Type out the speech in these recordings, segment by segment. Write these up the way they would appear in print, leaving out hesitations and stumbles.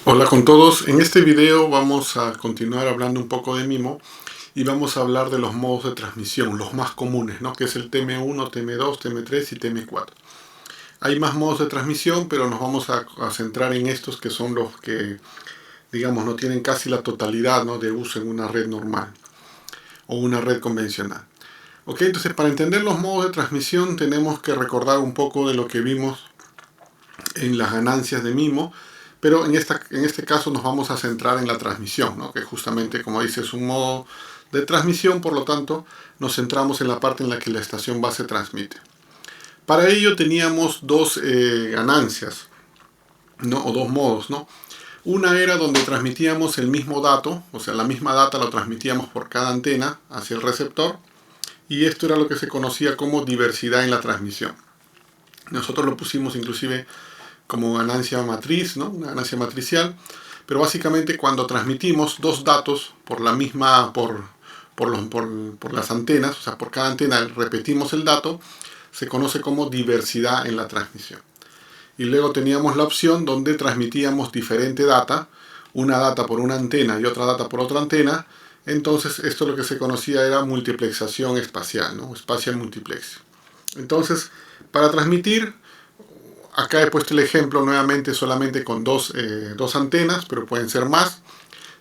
Hola con todos, en este video vamos a continuar hablando un poco de MIMO y vamos a hablar de los modos de transmisión, los más comunes, ¿no? Que es el TM1, TM2, TM3 y TM4. Hay más modos de transmisión, pero nos vamos a centrar en estos que son los que, digamos, no tienen casi la totalidad, ¿no?, de uso en una red normal o una red convencional. Ok, entonces para entender los modos de transmisión tenemos que recordar un poco de lo que vimos en las ganancias de MIMO, pero en este caso nos vamos a centrar en la transmisión, ¿no?, que justamente, como dice, es un modo de transmisión, por lo tanto nos centramos en la parte en la que la estación base transmite. Para ello teníamos dos ganancias, ¿no?, o dos modos, ¿no? Una era donde transmitíamos el mismo dato, o sea, la misma data lo transmitíamos por cada antena hacia el receptor, y esto era lo que se conocía como diversidad en la transmisión. Nosotros lo pusimos inclusive como ganancia matriz, ¿no?, una ganancia matricial, pero básicamente cuando transmitimos dos datos por la misma, por las antenas, o sea, por cada antena repetimos el dato, se conoce como diversidad en la transmisión. Y luego teníamos la opción donde transmitíamos diferente data, una data por una antena y otra data por otra antena. Entonces esto lo que se conocía era multiplexación espacial, ¿no?, spatial multiplexing. Entonces, para transmitir, acá he puesto el ejemplo nuevamente solamente con dos antenas, pero pueden ser más.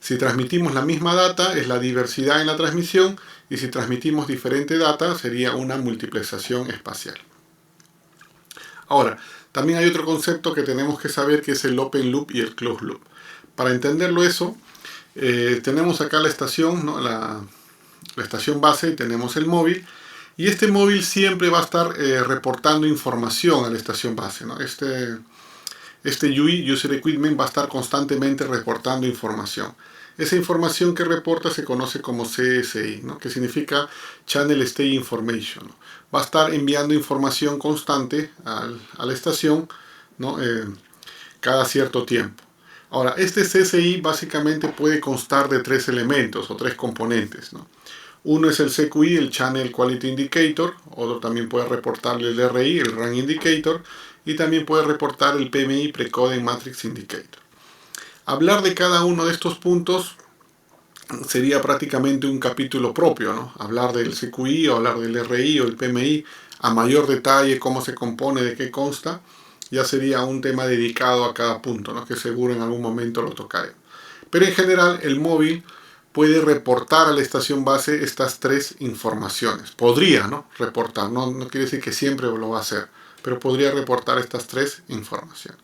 Si transmitimos la misma data es la diversidad en la transmisión, y si transmitimos diferente data sería una multiplexación espacial. Ahora, también hay otro concepto que tenemos que saber, que es el open loop y el closed loop. Para entenderlo eso, tenemos acá la estación, ¿no?, la estación base, y tenemos el móvil. Y este móvil siempre va a estar reportando información a la estación base, ¿no? Este UI, User Equipment, va a estar constantemente reportando información. Esa información que reporta se conoce como CSI, ¿no?, que significa Channel State Information, ¿no? Va a estar enviando información constante a la estación, ¿no?, cada cierto tiempo. Ahora, este CSI básicamente puede constar de tres elementos o tres componentes, ¿no? Uno es el CQI, el Channel Quality Indicator. Otro también puede reportarle el RI, el Run Indicator. Y también puede reportar el PMI, Precoding Matrix Indicator. Hablar de cada uno de estos puntos sería prácticamente un capítulo propio, ¿no? Hablar del CQI o hablar del RI o el PMI a mayor detalle, cómo se compone, de qué consta, ya sería un tema dedicado a cada punto, ¿no?, que seguro en algún momento lo tocaré. Pero en general el móvil puede reportar a la estación base estas tres informaciones. Podría, ¿no?, reportar, no quiere decir que siempre lo va a hacer, pero podría reportar estas tres informaciones.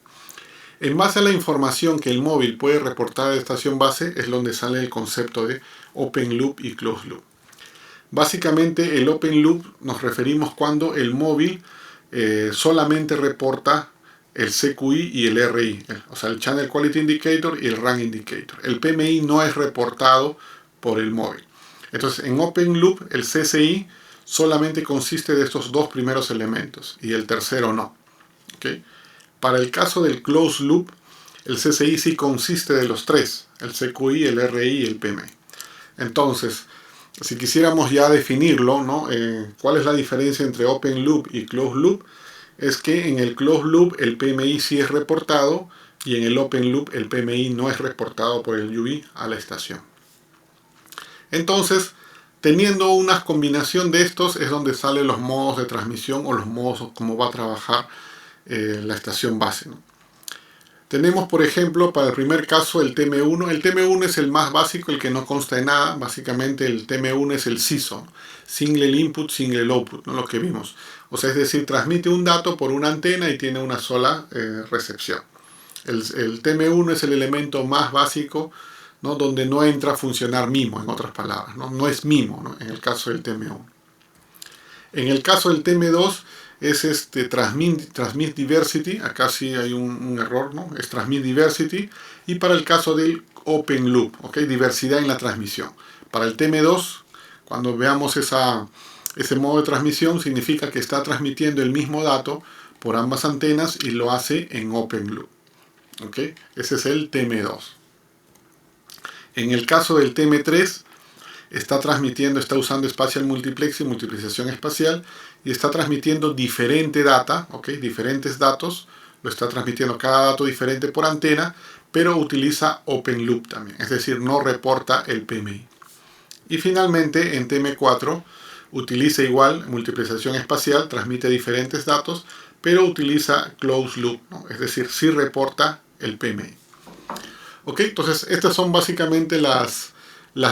En base a la información que el móvil puede reportar a la estación base es donde sale el concepto de open loop y closed loop. Básicamente el open loop nos referimos cuando el móvil solamente reporta el CQI y el RI, o sea, el Channel Quality Indicator y el Run Indicator. El PMI no es reportado por el móvil. Entonces, en Open Loop, el CSI solamente consiste de estos dos primeros elementos y el tercero no. ¿Okay? Para el caso del Closed Loop, el CSI sí consiste de los tres, el CQI, el RI y el PMI. Entonces, si quisiéramos ya definirlo, ¿no?, ¿cuál es la diferencia entre Open Loop y Closed Loop? Es que en el Closed Loop el PMI sí es reportado, y en el Open Loop el PMI no es reportado por el UI a la estación. Entonces, teniendo una combinación de estos es donde salen los modos de transmisión o los modos como va a trabajar la estación base, ¿no? Tenemos, por ejemplo, para el primer caso el TM1. El TM1 es el más básico, el que no consta de nada. Básicamente el TM1 es el SISO, Single Input, Single Output, ¿no?, lo que vimos. O sea, es decir, transmite un dato por una antena y tiene una sola recepción. El TM1 es el elemento más básico, ¿no?, donde no entra a funcionar MIMO, en otras palabras, ¿no? No es MIMO, ¿no?, en el caso del TM1. En el caso del TM2 es Transmit Diversity. Acá sí hay un error, ¿no? Es Transmit Diversity. Y para el caso del Open Loop, ¿okay?, diversidad en la transmisión. Para el TM2, cuando veamos ese modo de transmisión, significa que está transmitiendo el mismo dato por ambas antenas y lo hace en Open Loop. ¿Okay? Ese es el TM2. En el caso del TM3, está usando Spatial Multiplexing, multiplicación espacial, y está transmitiendo diferente data, ¿okay?, diferentes datos lo está transmitiendo cada dato diferente por antena, pero utiliza Open Loop también, es decir, no reporta el PMI. Y finalmente en TM4 utiliza igual multiplicación espacial, transmite diferentes datos, pero utiliza Closed Loop, ¿no? Es decir, sí reporta el PMI. Ok, entonces estas son básicamente las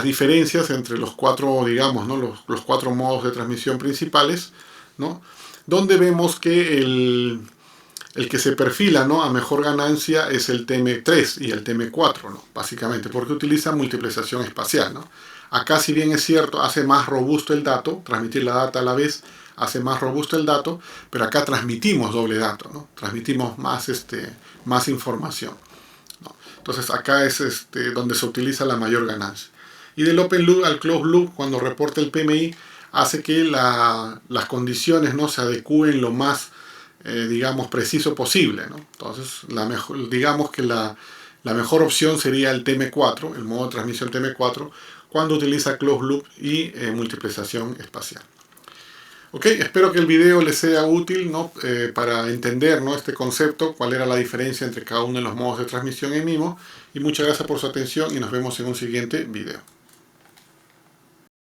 diferencias entre los cuatro, digamos, ¿no? los cuatro modos de transmisión principales, ¿no? Donde vemos que el que se perfila, ¿no?, a mejor ganancia es el TM3 y el TM4, ¿no?, básicamente, porque utiliza multiplicación espacial, ¿no? Acá, si bien es cierto, hace más robusto el dato, transmitir la data a la vez hace más robusto el dato, pero acá transmitimos doble dato, ¿no? Transmitimos más información, ¿no? Entonces acá es donde se utiliza la mayor ganancia. Y del Open Loop al Closed Loop, cuando reporta el PMI, hace que las condiciones, ¿no?, se adecúen lo más digamos, preciso posible, ¿no? Entonces, digamos que la mejor opción sería el TM4, el modo de transmisión TM4, cuando utiliza Closed Loop y multiplicación espacial. Ok, espero que el video les sea útil, ¿no?, para entender, ¿no?, este concepto, cuál era la diferencia entre cada uno de los modos de transmisión en MIMO. Y muchas gracias por su atención y nos vemos en un siguiente video.